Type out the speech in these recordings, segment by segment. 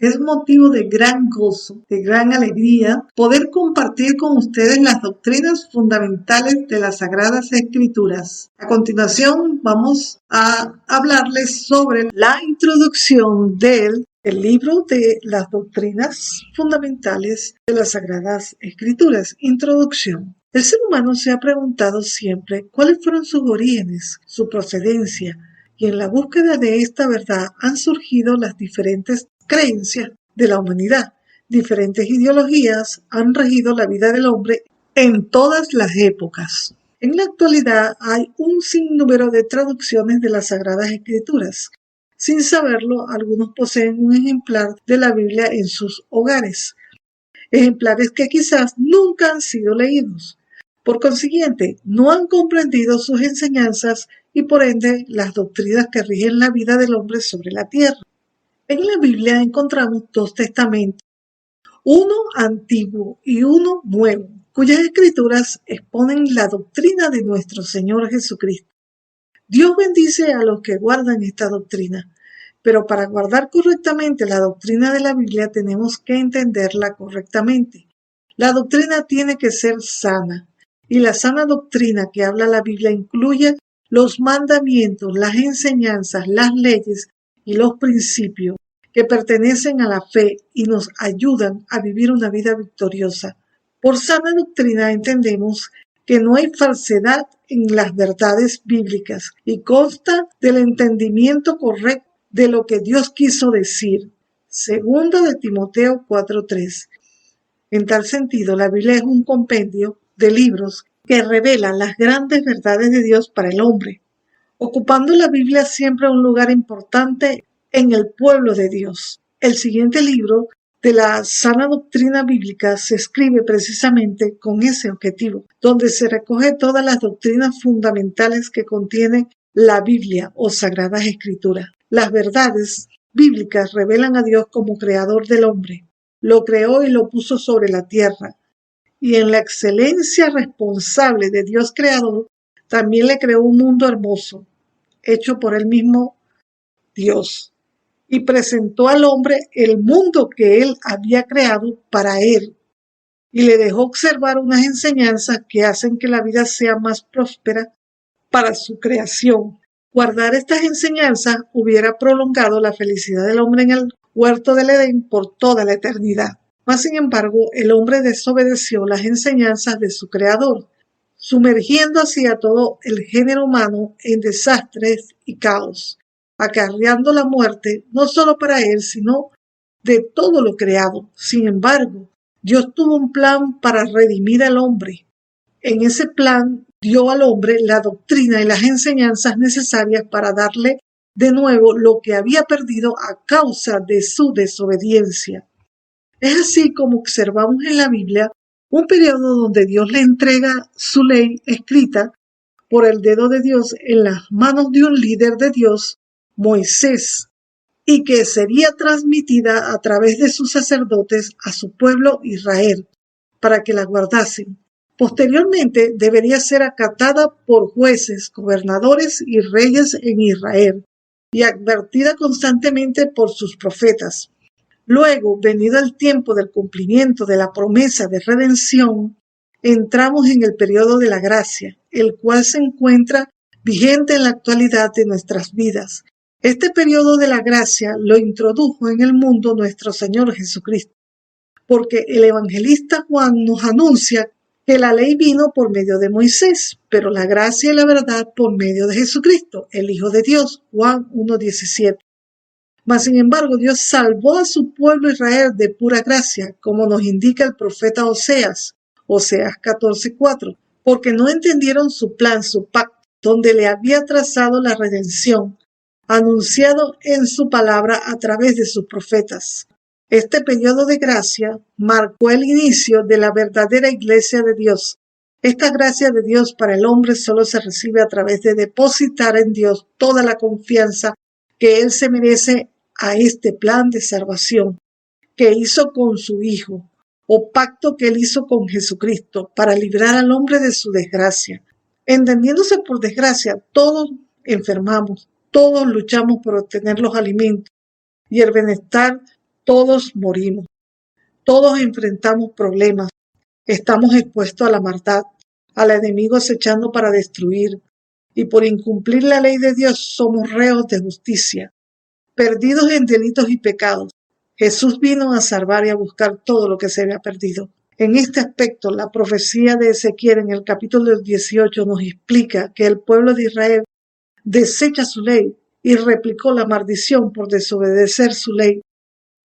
Es motivo de gran gozo, de gran alegría, poder compartir con ustedes las doctrinas fundamentales de las Sagradas Escrituras. A continuación, vamos a hablarles sobre la introducción del libro de las doctrinas fundamentales de las Sagradas Escrituras. Introducción. El ser humano se ha preguntado siempre cuáles fueron sus orígenes, su procedencia, y en la búsqueda de esta verdad han surgido las diferentes creencias de la humanidad. Diferentes ideologías han regido la vida del hombre en todas las épocas. En la actualidad hay un sinnúmero de traducciones de las Sagradas Escrituras. Sin saberlo, algunos poseen un ejemplar de la Biblia en sus hogares, ejemplares que quizás nunca han sido leídos. Por consiguiente, no han comprendido sus enseñanzas y por ende las doctrinas que rigen la vida del hombre sobre la tierra. En la Biblia encontramos dos testamentos, uno antiguo y uno nuevo, cuyas escrituras exponen la doctrina de nuestro Señor Jesucristo. Dios bendice a los que guardan esta doctrina, pero para guardar correctamente la doctrina de la Biblia tenemos que entenderla correctamente. La doctrina tiene que ser sana, y la sana doctrina que habla la Biblia incluye los mandamientos, las enseñanzas, las leyes y los principios que pertenecen a la fe y nos ayudan a vivir una vida victoriosa. Por sana doctrina entendemos que no hay falsedad en las verdades bíblicas y consta del entendimiento correcto de lo que Dios quiso decir. Segundo de Timoteo 4:3. En tal sentido, la Biblia es un compendio de libros que revelan las grandes verdades de Dios para el hombre, ocupando la Biblia siempre un lugar importante en el pueblo de Dios. El siguiente libro de la sana doctrina bíblica se escribe precisamente con ese objetivo, donde se recoge todas las doctrinas fundamentales que contiene la Biblia o Sagradas Escrituras. Las verdades bíblicas revelan a Dios como creador del hombre. Lo creó y lo puso sobre la tierra. Y en la excelencia responsable de Dios creador, también le creó un mundo hermoso, hecho por él mismo Dios, y presentó al hombre el mundo que él había creado para él, y le dejó observar unas enseñanzas que hacen que la vida sea más próspera para su creación. Guardar estas enseñanzas hubiera prolongado la felicidad del hombre en el huerto del Edén por toda la eternidad. Mas, sin embargo, el hombre desobedeció las enseñanzas de su creador, sumergiendo así a todo el género humano en desastres y caos, acarreando la muerte no solo para él, sino de todo lo creado. Sin embargo, Dios tuvo un plan para redimir al hombre. En ese plan dio al hombre la doctrina y las enseñanzas necesarias para darle de nuevo lo que había perdido a causa de su desobediencia. Es así como observamos en la Biblia un periodo donde Dios le entrega su ley escrita por el dedo de Dios en las manos de un líder de Dios, Moisés, y que sería transmitida a través de sus sacerdotes a su pueblo Israel, para que la guardasen. Posteriormente debería ser acatada por jueces, gobernadores y reyes en Israel, y advertida constantemente por sus profetas. Luego, venido el tiempo del cumplimiento de la promesa de redención, entramos en el periodo de la gracia, el cual se encuentra vigente en la actualidad de nuestras vidas. Este periodo de la gracia lo introdujo en el mundo nuestro Señor Jesucristo, porque el evangelista Juan nos anuncia que la ley vino por medio de Moisés, pero la gracia y la verdad por medio de Jesucristo, el Hijo de Dios, Juan 1:17. Mas, sin embargo, Dios salvó a su pueblo Israel de pura gracia, como nos indica el profeta Oseas 14:4, porque no entendieron su plan, su pacto, donde le había trazado la redención, anunciado en su palabra a través de sus profetas. Este periodo de gracia marcó el inicio de la verdadera iglesia de Dios. Esta gracia de Dios para el hombre solo se recibe a través de depositar en Dios toda la confianza que Él se merece a este plan de salvación que hizo con su Hijo, o pacto que Él hizo con Jesucristo para librar al hombre de su desgracia. Entendiéndose por desgracia, todos enfermamos, todos luchamos por obtener los alimentos y el bienestar Todos morimos, todos enfrentamos problemas, estamos expuestos a la maldad, al enemigo acechando para destruir, y por incumplir la ley de Dios somos reos de justicia, perdidos en delitos y pecados. Jesús vino a salvar y a buscar todo lo que se había perdido. En este aspecto, la profecía de Ezequiel en el capítulo 18 nos explica que el pueblo de Israel desecha su ley y replicó la maldición por desobedecer su ley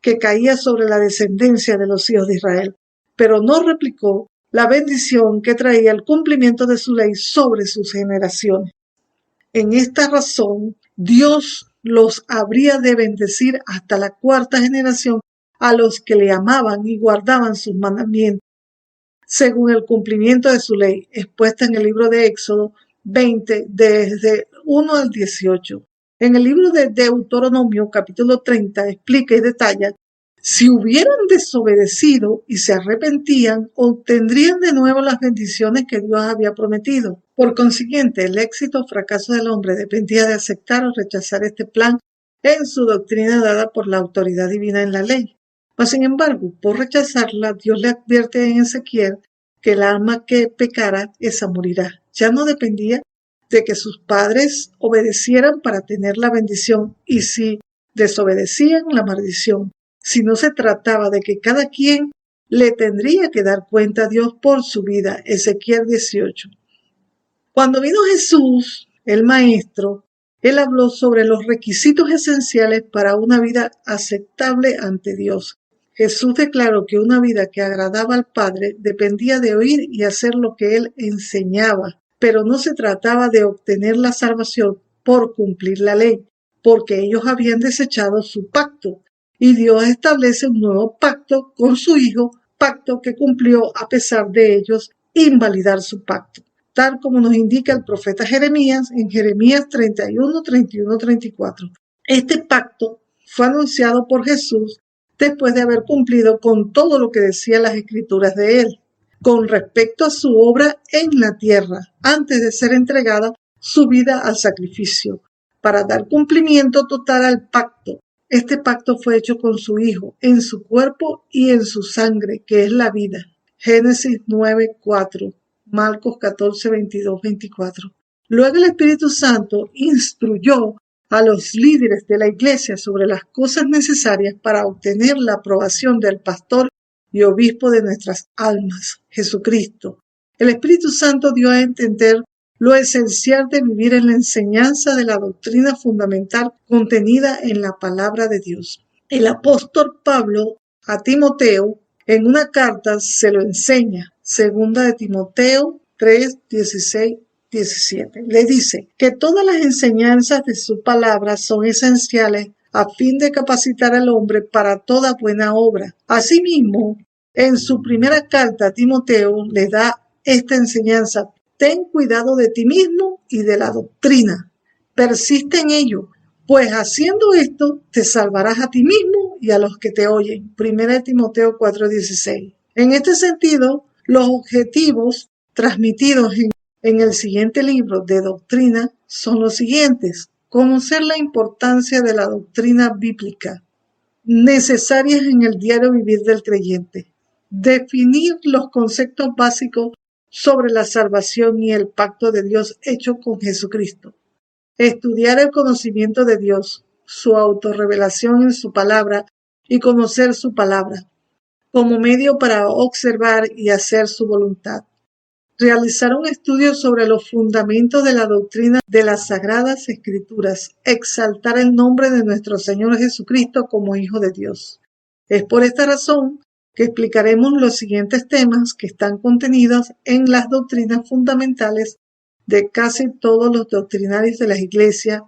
que caía sobre la descendencia de los hijos de Israel, pero no replicó la bendición que traía el cumplimiento de su ley sobre sus generaciones. En esta razón, Dios los habría de bendecir hasta la cuarta generación a los que le amaban y guardaban sus mandamientos, según el cumplimiento de su ley, expuesta en el libro de Éxodo 20, desde 1 al 18. En el libro de Deuteronomio, capítulo 30, explica y detalla: si hubieran desobedecido y se arrepentían, obtendrían de nuevo las bendiciones que Dios había prometido. Por consiguiente, el éxito o fracaso del hombre dependía de aceptar o rechazar este plan en su doctrina dada por la autoridad divina en la ley. Mas, sin embargo, por rechazarla, Dios le advierte en Ezequiel que el alma que pecara, esa morirá. Ya no dependía de que sus padres obedecieran para tener la bendición, y si desobedecían, la maldición, si no se trataba de que cada quien le tendría que dar cuenta a Dios por su vida. Ezequiel 18. Cuando vino Jesús, el Maestro, él habló sobre los requisitos esenciales para una vida aceptable ante Dios. Jesús declaró que una vida que agradaba al Padre dependía de oír y hacer lo que él enseñaba, pero no se trataba de obtener la salvación por cumplir la ley, porque ellos habían desechado su pacto, y Dios establece un nuevo pacto con su Hijo, pacto que cumplió a pesar de ellos invalidar su pacto, tal como nos indica el profeta Jeremías en Jeremías 31, 31, 34. Este pacto fue anunciado por Jesús después de haber cumplido con todo lo que decían las escrituras de él, con respecto a su obra en la tierra, antes de ser entregada su vida al sacrificio, para dar cumplimiento total al pacto. Este pacto fue hecho con su Hijo, en su cuerpo y en su sangre, que es la vida. Génesis 9, 4, Marcos 14, 22, 24. Luego el Espíritu Santo instruyó a los líderes de la iglesia sobre las cosas necesarias para obtener la aprobación del pastor y obispo de nuestras almas, Jesucristo. El Espíritu Santo dio a entender lo esencial de vivir en la enseñanza de la doctrina fundamental contenida en la palabra de Dios. El apóstol Pablo a Timoteo en una carta se lo enseña, segunda de Timoteo 3, 16, 17. Le dice que todas las enseñanzas de su palabra son esenciales a fin de capacitar al hombre para toda buena obra. Asimismo, en su primera carta a Timoteo le da esta enseñanza: ten cuidado de ti mismo y de la doctrina. Persiste en ello, pues haciendo esto te salvarás a ti mismo y a los que te oyen. Primera de Timoteo 4:16. En este sentido, los objetivos transmitidos en el siguiente libro de doctrina son los siguientes: conocer la importancia de la doctrina bíblica, necesarias en el diario vivir del creyente, definir los conceptos básicos sobre la salvación y el pacto de Dios hecho con Jesucristo, estudiar el conocimiento de Dios, su autorrevelación en su palabra y conocer su palabra como medio para observar y hacer su voluntad. Realizar un estudio sobre los fundamentos de la doctrina de las Sagradas Escrituras, exaltar el nombre de nuestro Señor Jesucristo como Hijo de Dios. Es por esta razón que explicaremos los siguientes temas que están contenidos en las doctrinas fundamentales de casi todos los doctrinarios de las iglesias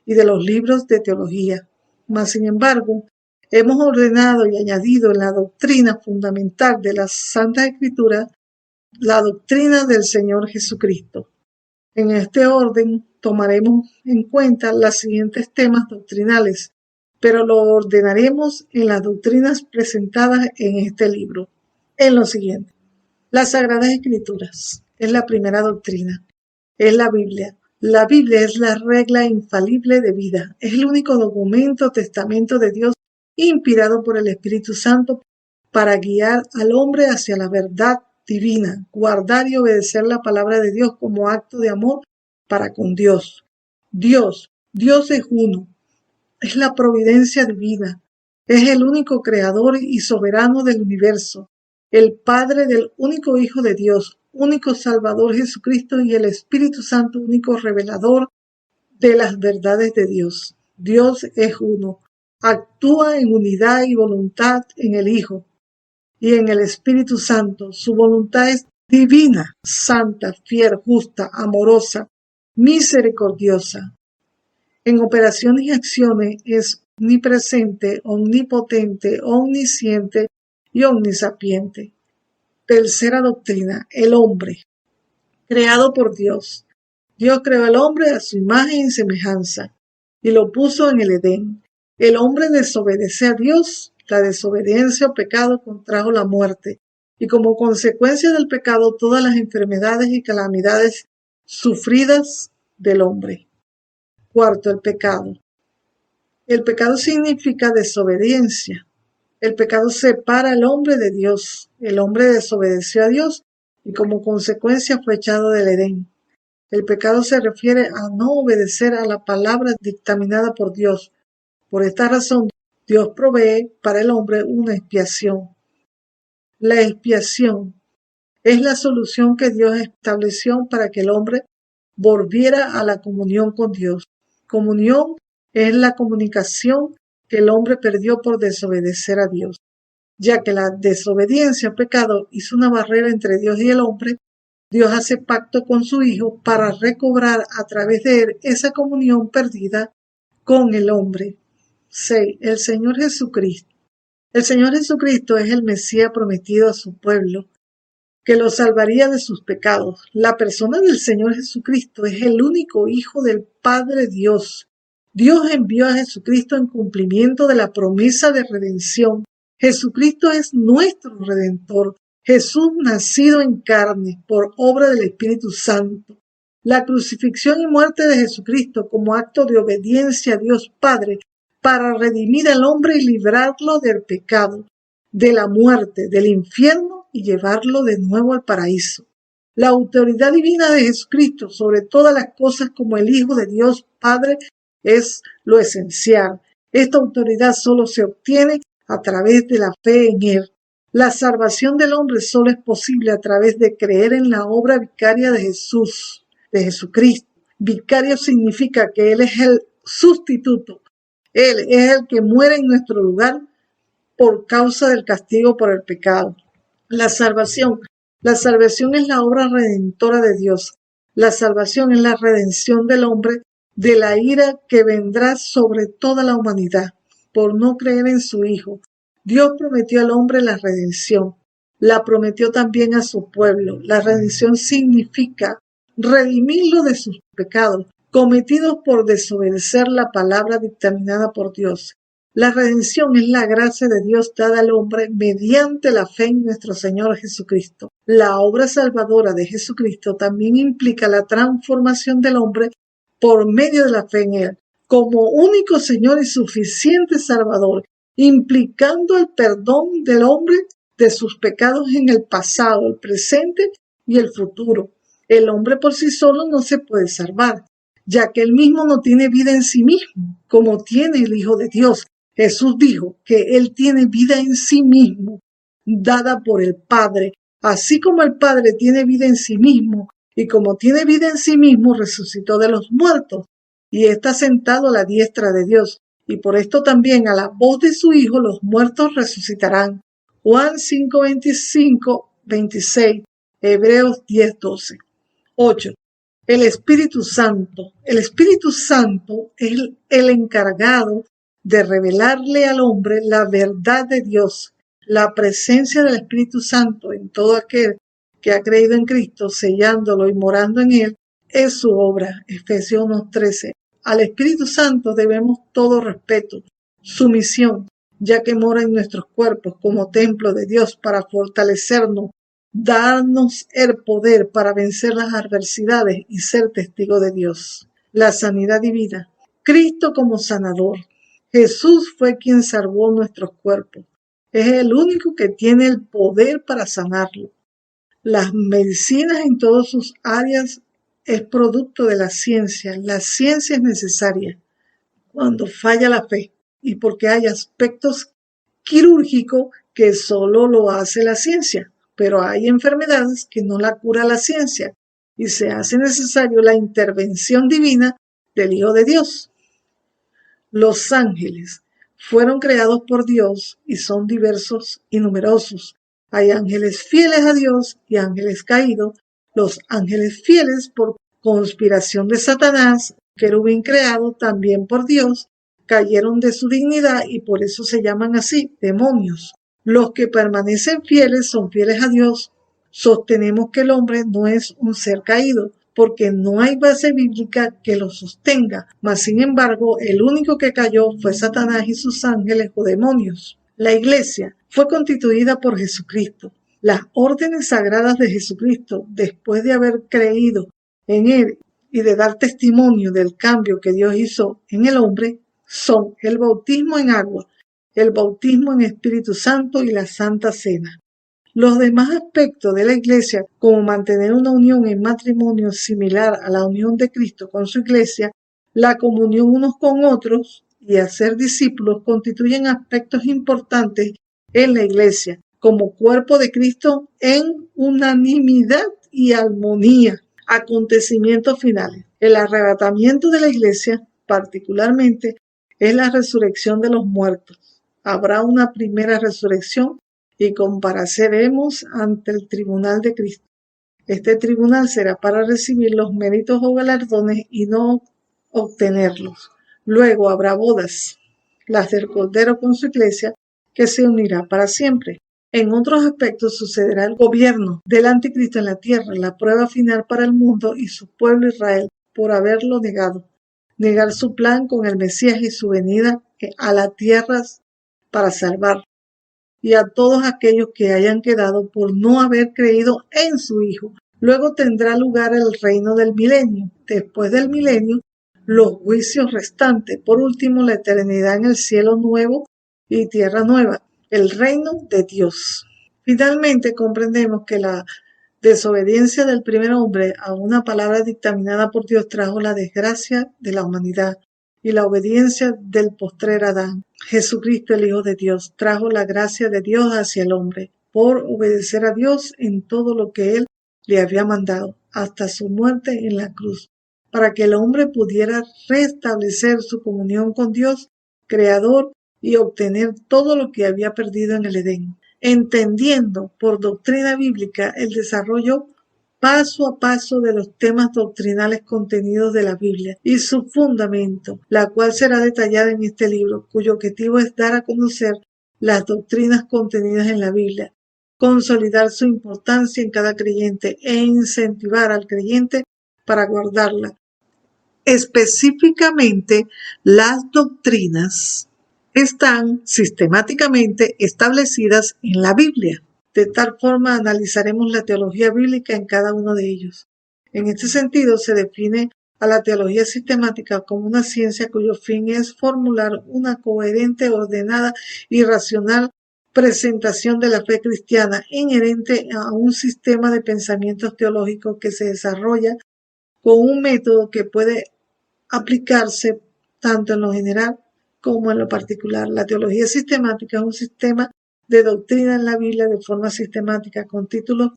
y de los libros de teología. Mas, sin embargo, hemos ordenado y añadido en la doctrina fundamental de las Santas Escrituras la doctrina del Señor Jesucristo. En este orden tomaremos en cuenta los siguientes temas doctrinales, pero lo ordenaremos en las doctrinas presentadas en este libro. En lo siguiente: las Sagradas Escrituras es la primera doctrina, es la Biblia. La Biblia es la regla infalible de vida, es el único documento, testamento de Dios inspirado por el Espíritu Santo para guiar al hombre hacia la verdad divina, guardar y obedecer la palabra de Dios como acto de amor para con Dios. Dios es uno, es la providencia divina, es el único creador y soberano del universo, el Padre del único Hijo de Dios, único Salvador Jesucristo y el Espíritu Santo, único revelador de las verdades de Dios. Dios es uno, actúa en unidad y voluntad en el Hijo y en el Espíritu Santo. Su voluntad es divina, santa, fiel, justa, amorosa, misericordiosa. En operaciones y acciones es omnipresente, omnipotente, omnisciente y omnisapiente. Tercera doctrina, el hombre, creado por Dios. Dios creó al hombre a su imagen y semejanza y lo puso en el Edén. El hombre desobedeció a Dios. La desobediencia o pecado contrajo la muerte y como consecuencia del pecado todas las enfermedades y calamidades sufridas del hombre. Cuarto, el pecado. El pecado significa desobediencia. El pecado separa al hombre de Dios. El hombre desobedeció a Dios y como consecuencia fue echado del Edén. El pecado se refiere a no obedecer a la palabra dictaminada por Dios. Por esta razón, Dios provee para el hombre una expiación. La expiación es la solución que Dios estableció para que el hombre volviera a la comunión con Dios. Comunión es la comunicación que el hombre perdió por desobedecer a Dios. Ya que la desobediencia, pecado, hizo una barrera entre Dios y el hombre, Dios hace pacto con su Hijo para recobrar a través de él esa comunión perdida con el hombre. 6. El Señor Jesucristo. El Señor Jesucristo es el Mesías prometido a su pueblo, que lo salvaría de sus pecados. La persona del Señor Jesucristo es el único Hijo del Padre Dios. Dios envió a Jesucristo en cumplimiento de la promesa de redención. Jesucristo es nuestro Redentor. Jesús nacido en carne por obra del Espíritu Santo. La crucifixión y muerte de Jesucristo como acto de obediencia a Dios Padre para redimir al hombre y librarlo del pecado, de la muerte, del infierno y llevarlo de nuevo al paraíso. La autoridad divina de Jesucristo sobre todas las cosas como el Hijo de Dios Padre es lo esencial. Esta autoridad solo se obtiene a través de la fe en Él. La salvación del hombre solo es posible a través de creer en la obra vicaria de Jesús, de Jesucristo. Vicario significa que Él es el sustituto. Él es el que muere en nuestro lugar por causa del castigo por el pecado. La salvación es la obra redentora de Dios. La salvación es la redención del hombre de la ira que vendrá sobre toda la humanidad por no creer en su Hijo. Dios prometió al hombre la redención. La prometió también a su pueblo. La redención significa redimirlo de sus pecados cometidos por desobedecer la palabra dictaminada por Dios. La redención es la gracia de Dios dada al hombre mediante la fe en nuestro Señor Jesucristo. La obra salvadora de Jesucristo también implica la transformación del hombre por medio de la fe en Él, como único Señor y suficiente Salvador, implicando el perdón del hombre de sus pecados en el pasado, el presente y el futuro. El hombre por sí solo no se puede salvar, ya que él mismo no tiene vida en sí mismo, como tiene el Hijo de Dios. Jesús dijo que Él tiene vida en sí mismo, dada por el Padre, así como el Padre tiene vida en sí mismo, y como tiene vida en sí mismo, resucitó de los muertos, y está sentado a la diestra de Dios, y por esto también a la voz de su Hijo los muertos resucitarán. Juan 5, 25, 26, Hebreos 10, 12. 8. El Espíritu Santo. El Espíritu Santo es el encargado de revelarle al hombre la verdad de Dios. La presencia del Espíritu Santo en todo aquel que ha creído en Cristo, sellándolo y morando en él, es su obra. Efesios 1:13. Al Espíritu Santo debemos todo respeto, sumisión, ya que mora en nuestros cuerpos como templo de Dios para fortalecernos, darnos el poder para vencer las adversidades y ser testigo de Dios. La sanidad divina. Cristo como sanador. Jesús fue quien salvó nuestros cuerpos. Es el único que tiene el poder para sanarlo. Las medicinas en todas sus áreas es producto de la ciencia. La ciencia es necesaria cuando falla la fe y porque hay aspectos quirúrgicos que solo lo hace la ciencia, pero hay enfermedades que no la cura la ciencia y se hace necesario la intervención divina del Hijo de Dios. Los ángeles fueron creados por Dios y son diversos y numerosos. Hay ángeles fieles a Dios y ángeles caídos. Los ángeles fieles por conspiración de Satanás, querubín creado también por Dios, cayeron de su dignidad y por eso se llaman así, demonios. Los que permanecen fieles son fieles a Dios. Sostenemos que el hombre no es un ser caído, porque no hay base bíblica que lo sostenga, mas sin embargo el único que cayó fue Satanás y sus ángeles o demonios. La iglesia fue constituida por Jesucristo. Las órdenes sagradas de Jesucristo, después de haber creído en él y de dar testimonio del cambio que Dios hizo en el hombre, son el bautismo en agua, el bautismo en Espíritu Santo y la Santa Cena. Los demás aspectos de la iglesia, como mantener una unión en matrimonio similar a la unión de Cristo con su iglesia, la comunión unos con otros y hacer discípulos, constituyen aspectos importantes en la iglesia, como cuerpo de Cristo en unanimidad y armonía. Acontecimientos finales. El arrebatamiento de la iglesia, particularmente, es la resurrección de los muertos. Habrá una primera resurrección y compareceremos ante el tribunal de Cristo. Este tribunal será para recibir los méritos o galardones y no obtenerlos. Luego habrá bodas, las del Cordero con su iglesia, que se unirá para siempre. En otros aspectos sucederá el gobierno del anticristo en la tierra, la prueba final para el mundo y su pueblo Israel por haberlo negado. Negar su plan con el Mesías y su venida a la tierra para salvar. Y a todos aquellos que hayan quedado por no haber creído en su Hijo. Luego tendrá lugar el reino del milenio. Después del milenio, los juicios restantes. Por último, la eternidad en el cielo nuevo y tierra nueva, el reino de Dios. Finalmente, comprendemos que la desobediencia del primer hombre a una palabra dictaminada por Dios trajo la desgracia de la humanidad. Y la obediencia del postrer Adán, Jesucristo el Hijo de Dios, trajo la gracia de Dios hacia el hombre, por obedecer a Dios en todo lo que Él le había mandado, hasta su muerte en la cruz, para que el hombre pudiera restablecer su comunión con Dios, Creador, y obtener todo lo que había perdido en el Edén, entendiendo por doctrina bíblica el desarrollo paso a paso de los temas doctrinales contenidos de la Biblia y su fundamento, la cual será detallada en este libro, cuyo objetivo es dar a conocer las doctrinas contenidas en la Biblia, consolidar su importancia en cada creyente e incentivar al creyente para guardarla. Específicamente, las doctrinas están sistemáticamente establecidas en la Biblia. De tal forma analizaremos la teología bíblica en cada uno de ellos. En este sentido, se define a la teología sistemática como una ciencia cuyo fin es formular una coherente, ordenada y racional presentación de la fe cristiana inherente a un sistema de pensamientos teológicos que se desarrolla con un método que puede aplicarse tanto en lo general como en lo particular. La teología sistemática es un sistema de doctrina en la Biblia de forma sistemática con títulos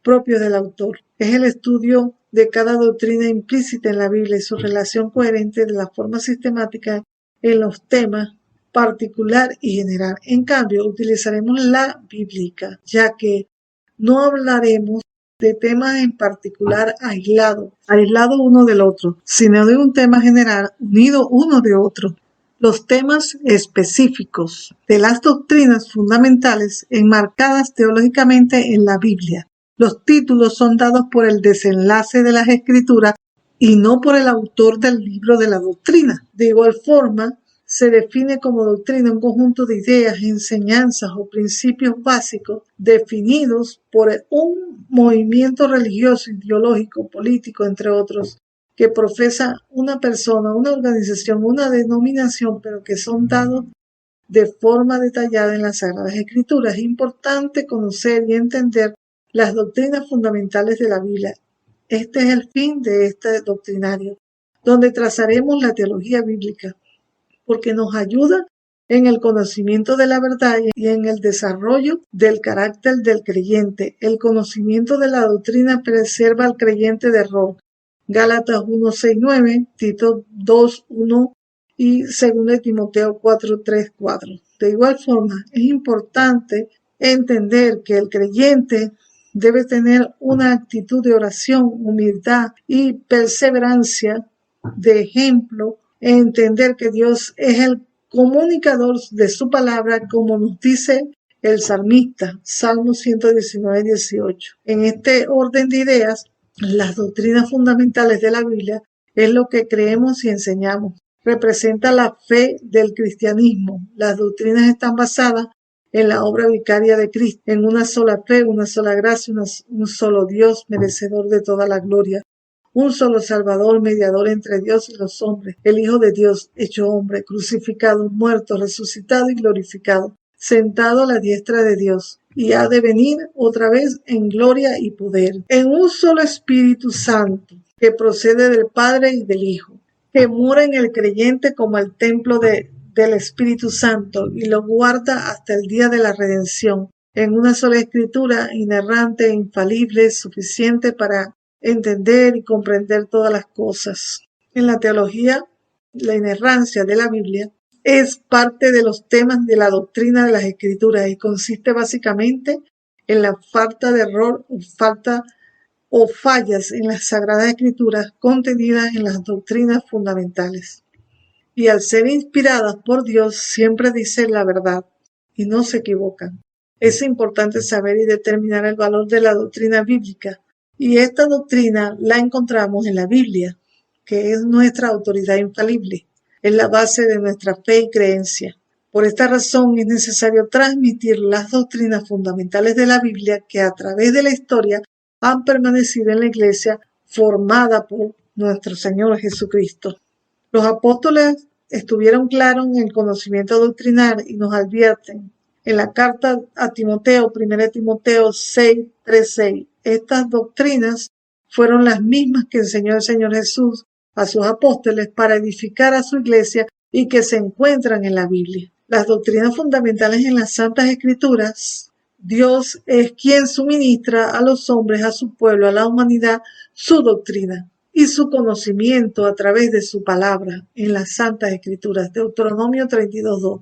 propios del autor. Es el estudio de cada doctrina implícita en la Biblia y su relación coherente de la forma sistemática en los temas particular y general. En cambio, utilizaremos la bíblica, ya que no hablaremos de temas en particular aislados uno del otro, sino de un tema general unido uno de otro. Los temas específicos de las doctrinas fundamentales enmarcadas teológicamente en la Biblia. Los títulos son dados por el desenlace de las escrituras y no por el autor del libro de la doctrina. De igual forma, se define como doctrina un conjunto de ideas, enseñanzas o principios básicos definidos por un movimiento religioso, ideológico, político, entre otros, que profesa una persona, una organización, una denominación, pero que son dados de forma detallada en las Sagradas Escrituras. Es importante conocer y entender las doctrinas fundamentales de la Biblia. Este es el fin de este doctrinario, donde trazaremos la teología bíblica, porque nos ayuda en el conocimiento de la verdad y en el desarrollo del carácter del creyente. El conocimiento de la doctrina preserva al creyente de error. Gálatas 1:6-9, Tito 2:1 y 2 Timoteo 4:3-4. De igual forma, es importante entender que el creyente debe tener una actitud de oración, humildad y perseverancia de ejemplo, entender que Dios es el comunicador de su palabra, como nos dice el salmista, Salmo 119:18. En este orden de ideas, las doctrinas fundamentales de la Biblia es lo que creemos y enseñamos. Representa la fe del cristianismo. Las doctrinas están basadas en la obra vicaria de Cristo, en una sola fe, una sola gracia, un solo Dios merecedor de toda la gloria. Un solo Salvador, mediador entre Dios y los hombres, el Hijo de Dios, hecho hombre, crucificado, muerto, resucitado y glorificado, sentado a la diestra de Dios, y ha de venir otra vez en gloria y poder, en un solo Espíritu Santo, que procede del Padre y del Hijo, que mora en el creyente como el templo del Espíritu Santo y lo guarda hasta el día de la redención, en una sola escritura, inerrante e infalible, suficiente para entender y comprender todas las cosas. En la teología, la inerrancia de la Biblia es parte de los temas de la doctrina de las Escrituras y consiste básicamente en la falta de error o fallas en las Sagradas Escrituras contenidas en las doctrinas fundamentales. Y al ser inspiradas por Dios, siempre dicen la verdad y no se equivocan. Es importante saber y determinar el valor de la doctrina bíblica. Y esta doctrina la encontramos en la Biblia, que es nuestra autoridad infalible, es la base de nuestra fe y creencia. Por esta razón es necesario transmitir las doctrinas fundamentales de la Biblia que a través de la historia han permanecido en la Iglesia formada por nuestro Señor Jesucristo. Los apóstoles estuvieron claros en el conocimiento doctrinal y nos advierten en la carta a Timoteo, 1 Timoteo 6:3-6, estas doctrinas fueron las mismas que enseñó el Señor Jesús a sus apóstoles para edificar a su iglesia y que se encuentran en la Biblia. Las doctrinas fundamentales en las Santas Escrituras, Dios es quien suministra a los hombres, a su pueblo, a la humanidad, su doctrina y su conocimiento a través de su palabra en las Santas Escrituras. Deuteronomio 32:2.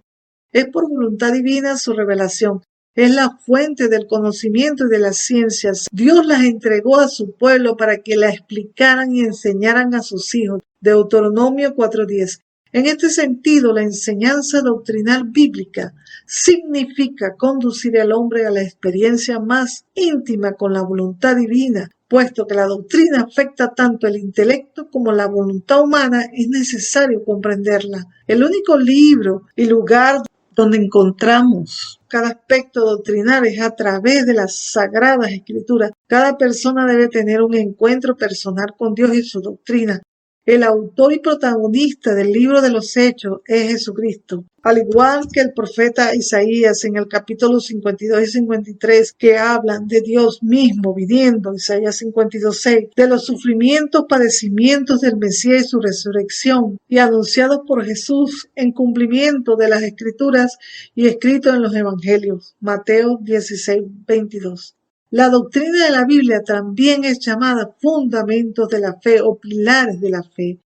Es por voluntad divina su revelación. Es la fuente del conocimiento y de las ciencias. Dios las entregó a su pueblo para que la explicaran y enseñaran a sus hijos. Deuteronomio 4:10. En este sentido, la enseñanza doctrinal bíblica significa conducir al hombre a la experiencia más íntima con la voluntad divina. Puesto que la doctrina afecta tanto el intelecto como la voluntad humana, es necesario comprenderla. El único libro y lugar donde encontramos cada aspecto doctrinal es a través de las Sagradas Escrituras. Cada persona debe tener un encuentro personal con Dios y su doctrina. El autor y protagonista del libro de los Hechos es Jesucristo. Al igual que el profeta Isaías en el capítulo 52 y 53, que hablan de Dios mismo viniendo, Isaías 52:6, de los sufrimientos, padecimientos del Mesías y su resurrección, y anunciados por Jesús en cumplimiento de las Escrituras y escritos en los Evangelios, Mateo 16:22. La doctrina de la Biblia también es llamada fundamentos de la fe o pilares de la fe.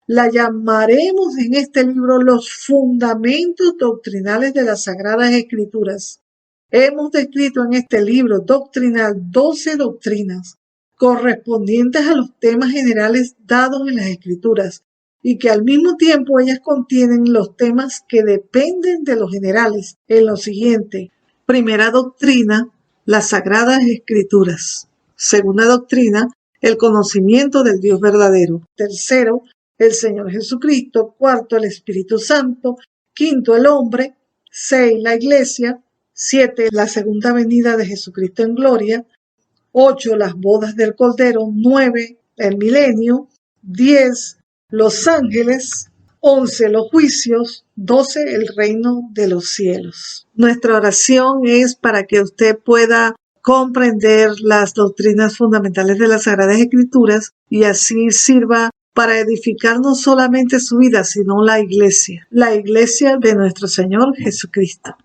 La llamaremos en este libro los fundamentos doctrinales de las Sagradas Escrituras. Hemos descrito en este libro doctrinal 12 doctrinas correspondientes a los temas generales dados en las Escrituras y que al mismo tiempo ellas contienen los temas que dependen de los generales en lo siguiente. Primera doctrina, las Sagradas Escrituras. Segunda doctrina, el conocimiento del Dios verdadero. Tercero, el Señor Jesucristo. Cuarto, el Espíritu Santo. Quinto, el hombre. 6, la iglesia. 7, la segunda venida de Jesucristo en gloria. 8, las bodas del Cordero. 9, el milenio. 10 los ángeles, 11 los juicios, 12 el reino de los cielos. Nuestra oración es para que usted pueda comprender las doctrinas fundamentales de las Sagradas Escrituras y así sirva para edificar no solamente su vida, sino la iglesia de nuestro Señor Jesucristo.